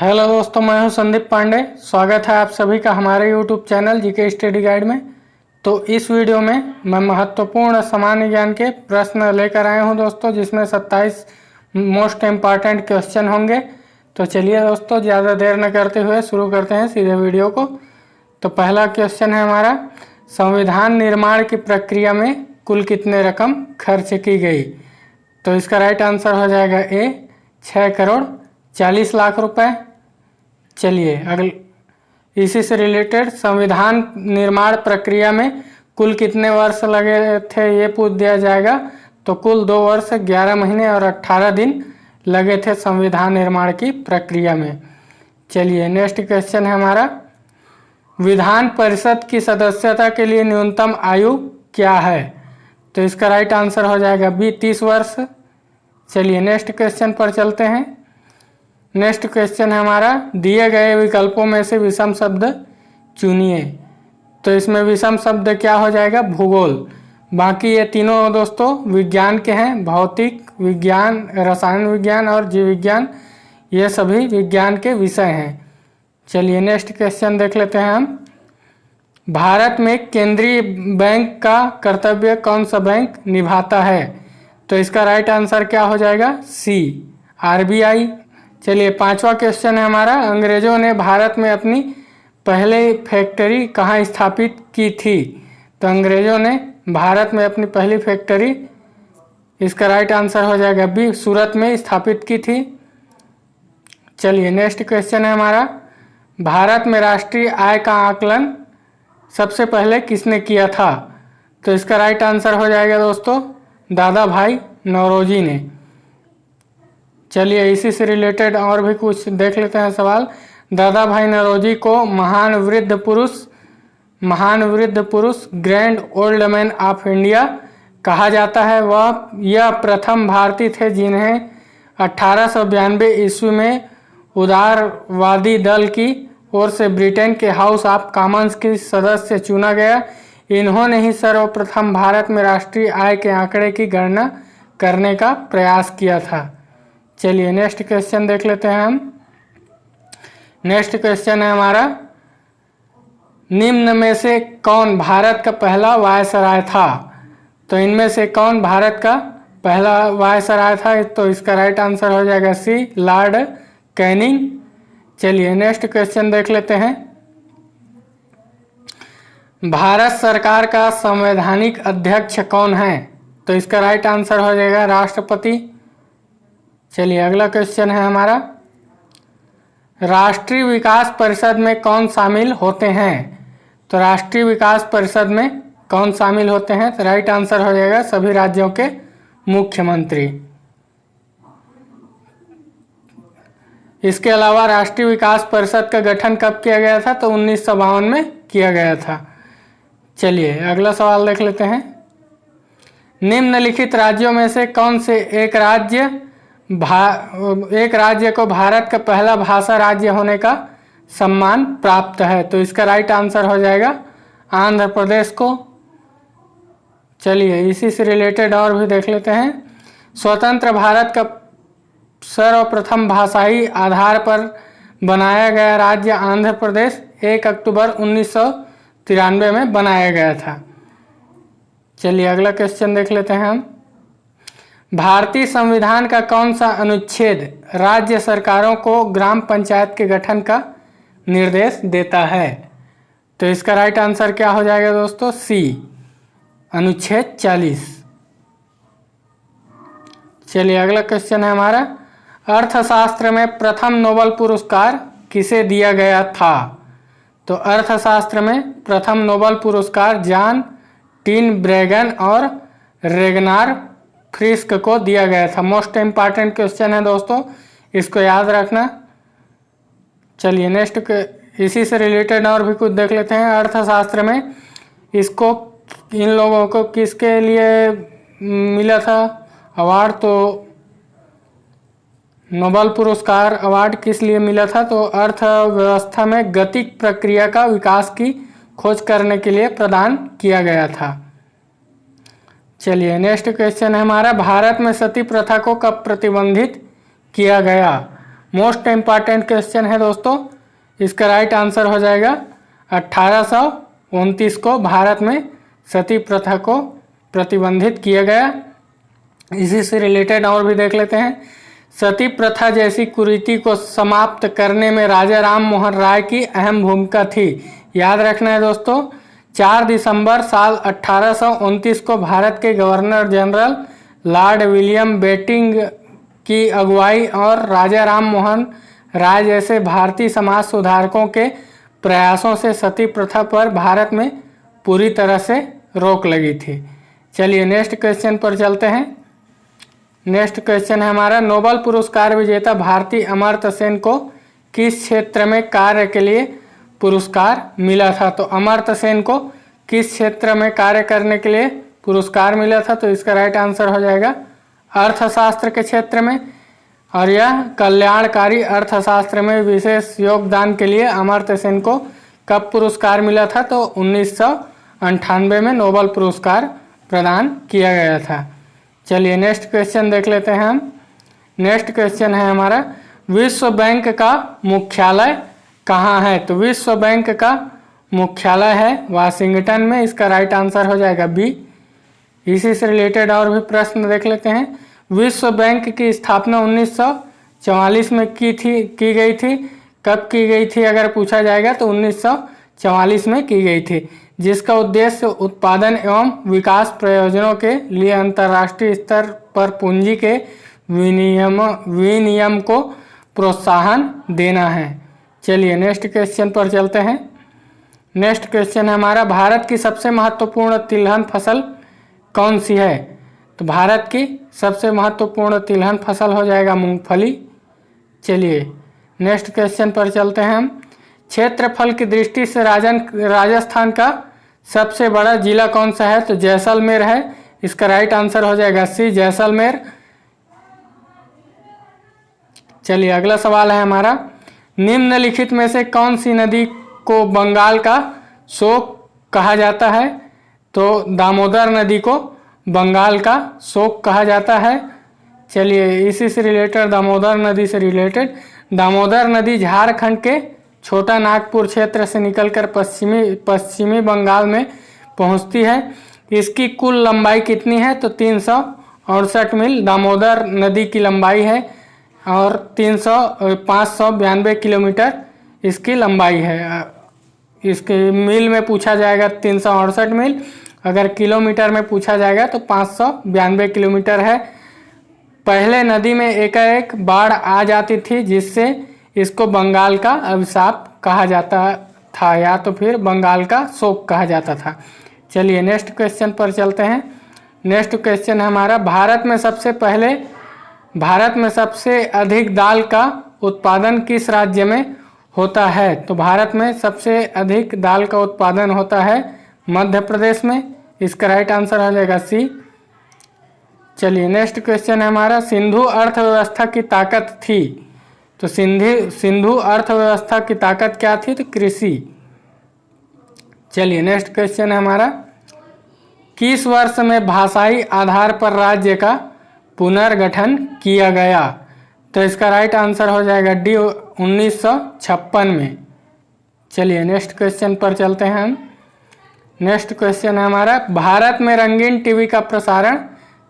Hello दोस्तों, मैं हूं संदीप पांडे। स्वागत है आप सभी का हमारे YouTube channel GK study guide में। तो इस वीडियो में मैं महत्वपूर्ण सामान्य ज्ञान के प्रश्न लेकर आया हूं दोस्तों, जिसमें 27 मोस्ट इम्पॉर्टेंट क्वेश्चन होंगे। तो चलिए दोस्तों, ज़्यादा देर न करते हुए शुरू करते हैं सीधे वीडियो को। तो पहला क्वेश्चन है हमारा, संविधान निर्माण की प्रक्रिया में कुल कितने रकम खर्च की गई? तो इसका राइट आंसर हो जाएगा ए 6 करोड़ 40 लाख रुपए। चलिए अगले, इसी से रिलेटेड संविधान निर्माण प्रक्रिया में कुल कितने वर्ष लगे थे ये पूछ दिया जाएगा। तो कुल 2 वर्ष 11 महीने और 18 दिन लगे थे संविधान निर्माण की प्रक्रिया में। चलिए नेक्स्ट क्वेश्चन है हमारा, विधान परिषद की सदस्यता के लिए न्यूनतम आयु क्या है? तो इसका राइट आंसर हो जाएगा बी 30 वर्ष। चलिए नेक्स्ट क्वेश्चन पर चलते हैं। नेक्स्ट क्वेश्चन है हमारा, दिए गए विकल्पों में से विषम शब्द चुनिए। तो इसमें विषम शब्द क्या हो जाएगा? भूगोल। बाकी ये तीनों दोस्तों विज्ञान के हैं, भौतिक विज्ञान, रसायन विज्ञान और जीव विज्ञान, ये सभी विज्ञान के विषय हैं। चलिए नेक्स्ट क्वेश्चन देख लेते हैं हम। भारत में केंद्रीय बैंक का कर्तव्य कौन सा बैंक निभाता है? तो इसका राइट आंसर क्या हो जाएगा? सी, आरबीआई। चलिए पांचवा क्वेश्चन है हमारा, अंग्रेजों ने भारत में अपनी पहली फैक्ट्री कहाँ स्थापित की थी? तो अंग्रेजों ने भारत में अपनी पहली फैक्ट्री, इसका राइट आंसर हो जाएगा बी, सूरत में स्थापित की थी। चलिए नेक्स्ट क्वेश्चन है हमारा, भारत में राष्ट्रीय आय का आकलन सबसे पहले किसने किया था? तो इसका राइट आंसर हो जाएगा दोस्तों दादा भाई नौरोजी ने। चलिए इसी से रिलेटेड और भी कुछ देख लेते हैं सवाल। दादा भाई नौरोजी को महान वृद्ध पुरुष grand old man of India कहा जाता है। यह प्रथम भारतीय थे जिन्हें 1892 ईस्वी में उदारवादी दल की ओर से ब्रिटेन के हाउस ऑफ कॉमन्स की सदस्य चुना गया। इन्होंने ही सर्वप्रथम भारत में राष्ट्रीय आय के आंकड़े की गणना करने का प्रयास किया था। चलिए नेक्स्ट क्वेश्चन देख लेते हैं हम। नेक्स्ट क्वेश्चन है हमारा, निम्न में से कौन भारत का पहला वायसराय था? तो इनमें से कौन भारत का पहला वायसराय था? तो इसका राइट आंसर हो जाएगा सी, लॉर्ड कैनिंग। चलिए नेक्स्ट क्वेश्चन देख लेते हैं। भारत सरकार का संवैधानिक अध्यक्ष कौन है? तो इसका राइट आंसर हो जाएगा राष्ट्रपति। चलिए अगला क्वेश्चन है हमारा, राष्ट्रीय विकास परिषद में कौन शामिल होते हैं? तो राष्ट्रीय विकास परिषद में कौन शामिल होते हैं? तो राइट आंसर हो जाएगा सभी राज्यों के मुख्यमंत्री। इसके अलावा राष्ट्रीय विकास परिषद का गठन कब किया गया था? तो 1952 में किया गया था। चलिए अगला सवाल देख लेते हैं। निम्नलिखित राज्यों में से कौन से एक राज्य को भारत का पहला भाषा राज्य होने का सम्मान प्राप्त है? तो इसका राइट आंसर हो जाएगा आंध्र प्रदेश को। चलिए इसी से रिलेटेड और भी देख लेते हैं। स्वतंत्र भारत का सर्वप्रथम भाषाई आधार पर बनाया गया राज्य आंध्र प्रदेश 1 अक्टूबर 1993 में बनाया गया था। चलिए अगला क्वेश्चन देख लेते हैं हम। भारतीय संविधान का कौन सा अनुच्छेद राज्य सरकारों को ग्राम पंचायत के गठन का निर्देश देता है? तो इसका राइट आंसर क्या हो जाएगा दोस्तों? सी, अनुच्छेद 40। चलिए अगला क्वेश्चन है हमारा, अर्थशास्त्र में प्रथम नोबेल पुरस्कार किसे दिया गया था? तो अर्थशास्त्र में प्रथम नोबेल पुरस्कार जॉन टिनब्रेगन और रेगनार फ्रिस्क को दिया गया था। मोस्ट इम्पॉर्टेंट क्वेश्चन है दोस्तों, इसको याद रखना। चलिए नेक्स्ट इसी से रिलेटेड और भी कुछ देख लेते हैं। अर्थशास्त्र में इसको इन लोगों को किसके लिए मिला था अवार्ड? तो नोबेल पुरस्कार अवार्ड किस लिए मिला था? तो अर्थव्यवस्था में गतिक प्रक्रिया का विकास की खोज करने के लिए प्रदान किया गया था। चलिए नेक्स्ट क्वेश्चन है हमारा, भारत में सती प्रथा को कब प्रतिबंधित किया गया? मोस्ट इम्पॉर्टेंट क्वेश्चन है दोस्तों, इसका राइट आंसर हो जाएगा 1829 को भारत में सती प्रथा को प्रतिबंधित किया गया। इसी से रिलेटेड और भी देख लेते हैं। सती प्रथा जैसी कुरीति को समाप्त करने में राजा राम मोहन राय की अहम भूमिका थी। याद रखना है दोस्तों, 4 दिसंबर साल 1829 को भारत के governor general Lord William Bentinck की अगुवाई और राजा राम मोहन राय जैसे भारतीय समाज सुधारकों के प्रयासों से सती प्रथा पर भारत में पूरी तरह से रोक लगी थी। चलिए नेक्स्ट क्वेश्चन पर चलते हैं। नेक्स्ट क्वेश्चन है हमारा, नोबेल पुरस्कार विजेता भारतीय अमर्त्य सेन को किस क्षेत्र में कार्य के लिए पुरस्कार मिला था? तो अमर्त्य सेन को किस क्षेत्र में कार्य करने के लिए पुरस्कार मिला था? तो इसका राइट आंसर हो जाएगा अर्थशास्त्र के क्षेत्र में, और यह कल्याणकारी अर्थशास्त्र में विशेष योगदान के लिए अमर्त्य सेन को कब पुरस्कार मिला था? तो 1998 में नोबेल पुरस्कार प्रदान किया गया था। चलिए नेक्स्ट क्वेश्चन देख लेते हैं हम। नेक्स्ट क्वेश्चन है हमारा, विश्व बैंक का मुख्यालय कहाँ है? तो विश्व बैंक का मुख्यालय है वाशिंगटन में। इसका राइट आंसर हो जाएगा बी। इसी से रिलेटेड और भी प्रश्न देख लेते हैं। विश्व बैंक की स्थापना 1944 में की गई थी। कब की गई थी अगर पूछा जाएगा तो 1944 में की गई थी, जिसका उद्देश्य उत्पादन एवं विकास प्रयोजनों के लिए अंतर्राष्ट्रीय स्तर पर पूंजी के विनियम को प्रोत्साहन देना है। चलिए नेक्स्ट क्वेश्चन पर चलते हैं। नेक्स्ट क्वेश्चन है हमारा, भारत की सबसे महत्वपूर्ण तिलहन फसल कौन सी है? तो भारत की सबसे महत्वपूर्ण तिलहन फसल हो जाएगा मूंगफली। चलिए नेक्स्ट क्वेश्चन पर चलते हैं हम। क्षेत्रफल की दृष्टि से राजस्थान का सबसे बड़ा जिला कौन सा है? तो जैसलमेर है। इसका राइट आंसर हो जाएगा सी, जैसलमेर। चलिए अगला सवाल है हमारा, निम्नलिखित में से कौन सी नदी को बंगाल का शोक कहा जाता है? तो दामोदर नदी को बंगाल का शोक कहा जाता है। चलिए इसी से रिलेटेड, दामोदर नदी से रिलेटेड, दामोदर नदी झारखंड के छोटा नागपुर क्षेत्र से निकलकर पश्चिमी बंगाल में पहुंचती है। इसकी कुल लंबाई कितनी है? तो 368 मील दामोदर नदी की लंबाई है और 592 किलोमीटर इसकी लंबाई है। इसके मील में पूछा जाएगा 368 मील, अगर किलोमीटर में पूछा जाएगा तो 592 किलोमीटर है। पहले नदी में एकाएक बाढ़ आ जाती थी, जिससे इसको बंगाल का अभिशाप कहा जाता था या तो फिर बंगाल का शोक कहा जाता था। चलिए नेक्स्ट क्वेश्चन पर चलते हैं। नेक्स्ट क्वेश्चन है हमारा, भारत में सबसे अधिक दाल का उत्पादन किस राज्य में होता है? तो भारत में सबसे अधिक दाल का उत्पादन होता है मध्य प्रदेश में। इसका राइट आंसर हो जाएगा सी। चलिए नेक्स्ट क्वेश्चन है हमारा, सिंधु अर्थव्यवस्था की ताकत थी। तो सिंधु अर्थव्यवस्था की ताकत क्या थी? तो कृषि। चलिए नेक्स्ट क्वेश्चन है हमारा, किस वर्ष में भाषाई आधार पर राज्य का पुनर्गठन किया गया? तो इसका राइट आंसर हो जाएगा डी, 1956 में। चलिए नेक्स्ट क्वेश्चन पर चलते हैं हम। नेक्स्ट क्वेश्चन है हमारा, भारत में रंगीन टीवी का प्रसारण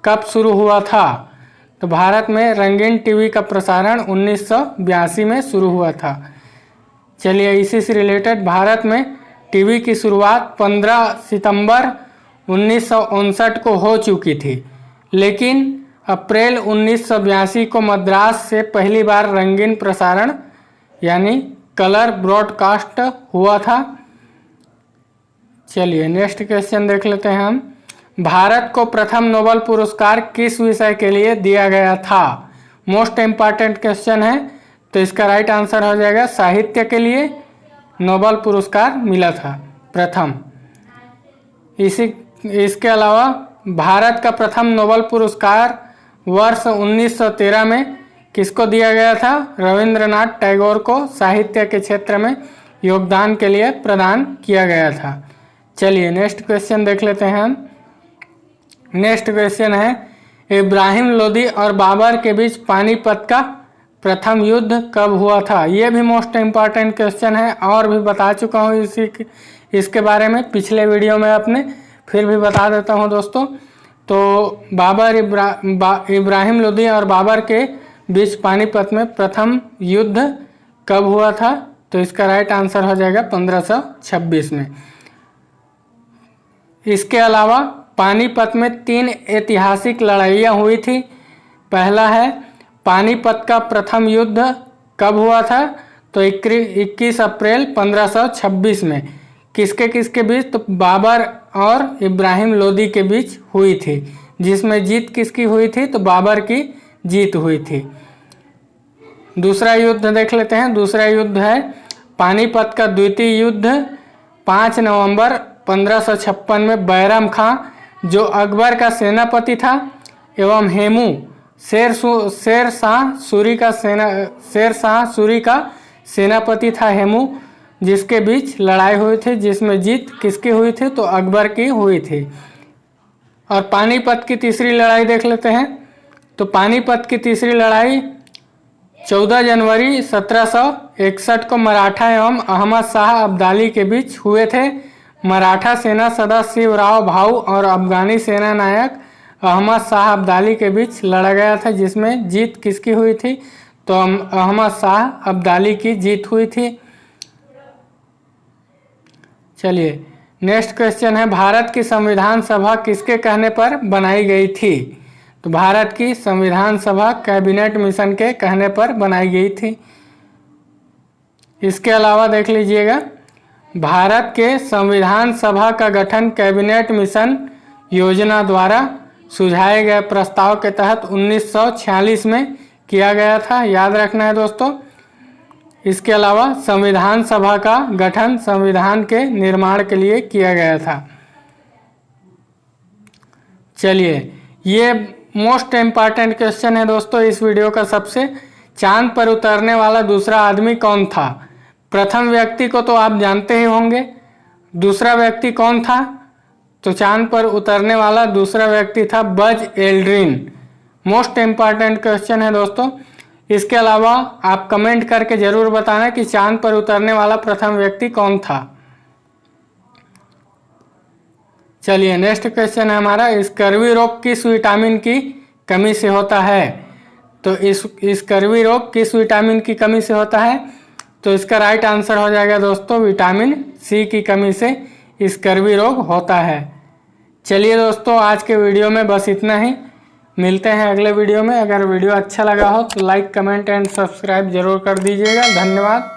कब शुरू हुआ था? तो भारत में रंगीन टीवी का प्रसारण 1982 में शुरू हुआ था। चलिए इसी से रिलेटेड, भारत में टीवी की शुरुआत 15 सितंबर 1959 को हो चुकी थी, लेकिन अप्रैल 1982 को मद्रास से पहली बार रंगीन प्रसारण यानी कलर ब्रॉडकास्ट हुआ था। चलिए नेक्स्ट क्वेश्चन देख लेते हैं हम। भारत को प्रथम नोबेल पुरस्कार किस विषय के लिए दिया गया था? मोस्ट इम्पॉर्टेंट क्वेश्चन है, तो इसका राइट आंसर हो जाएगा साहित्य के लिए नोबेल पुरस्कार मिला था प्रथम। इसके अलावा भारत का प्रथम नोबेल पुरस्कार वर्ष 1913 में किसको दिया गया था? रविंद्रनाथ टैगोर को साहित्य के क्षेत्र में योगदान के लिए प्रदान किया गया था। चलिए नेक्स्ट क्वेश्चन देख लेते हैं हम। नेक्स्ट क्वेश्चन है, इब्राहिम लोदी और बाबर के बीच पानीपत का प्रथम युद्ध कब हुआ था? ये भी मोस्ट इम्पॉर्टेंट क्वेश्चन है और भी बता चुका हूँ इसके बारे में पिछले वीडियो में अपने, फिर भी बता देता हूँ दोस्तों। तो इब्राहिम लोदी और बाबर के बीच पानीपत में प्रथम युद्ध कब हुआ था? तो इसका राइट आंसर हो जाएगा 1526 में। इसके अलावा पानीपत में 3 ऐतिहासिक लड़ाइयाँ हुई थी। पहला है पानीपत का प्रथम युद्ध कब हुआ था? तो 21 अप्रैल 1526 में। किसके बीच? तो बाबर और इब्राहिम लोदी के बीच हुई थी, जिसमें जीत किसकी हुई थी? तो बाबर की जीत हुई थी। दूसरा युद्ध देख लेते हैं। दूसरा युद्ध है पानीपत का द्वितीय युद्ध 5 नवंबर 1556 में बैरम खां, जो अकबर का सेनापति था, एवं हेमू शेर शाह सूरी का सेनापति था हेमू, जिसके बीच लड़ाई हुई थी, जिसमें जीत किसकी हुई थी? तो अकबर की हुई थी। और पानीपत की तीसरी लड़ाई देख लेते हैं। तो पानीपत की तीसरी लड़ाई 14 जनवरी 1761 को मराठा एवं अहमद शाह अब्दाली के बीच हुए थे। मराठा सेना सदाशिवराव भाऊ और अफगानी सेना नायक अहमद शाह अब्दाली के बीच लड़ा गया था, जिसमें जीत किसकी हुई थी? तो अहमद शाह अब्दाली की जीत हुई थी। चलिए नेक्स्ट क्वेश्चन है, भारत की संविधान सभा किसके कहने पर बनाई गई थी? तो भारत की संविधान सभा कैबिनेट मिशन के कहने पर बनाई गई थी। इसके अलावा देख लीजिएगा, भारत के संविधान सभा का गठन कैबिनेट मिशन योजना द्वारा सुझाए गए प्रस्ताव के तहत 1946 में किया गया था, याद रखना है दोस्तों। इसके अलावा संविधान सभा का गठन संविधान के निर्माण के लिए किया गया था। चलिए ये मोस्ट इम्पॉर्टेंट क्वेश्चन है दोस्तों इस वीडियो का सबसे, चांद पर उतरने वाला दूसरा आदमी कौन था? प्रथम व्यक्ति को तो आप जानते ही होंगे, दूसरा व्यक्ति कौन था? तो चांद पर उतरने वाला दूसरा व्यक्ति था Buzz Aldrin. Most important question है दोस्तों। इसके अलावा आप कमेंट करके जरूर बताना कि चांद पर उतरने वाला प्रथम व्यक्ति कौन था। चलिए नेक्स्ट क्वेश्चन है हमारा, स्कर्वी रोग किस विटामिन की कमी से होता है? तो इस स्कर्वी रोग किस विटामिन की कमी से होता है? तो इसका राइट आंसर हो जाएगा दोस्तों विटामिन सी की कमी से स्कर्वी रोग होता है। चलिए दोस्तों आज के वीडियो में बस इतना ही, मिलते हैं अगले वीडियो में। अगर वीडियो अच्छा लगा हो तो लाइक कमेंट एंड सब्सक्राइब जरूर कर दीजिएगा। धन्यवाद।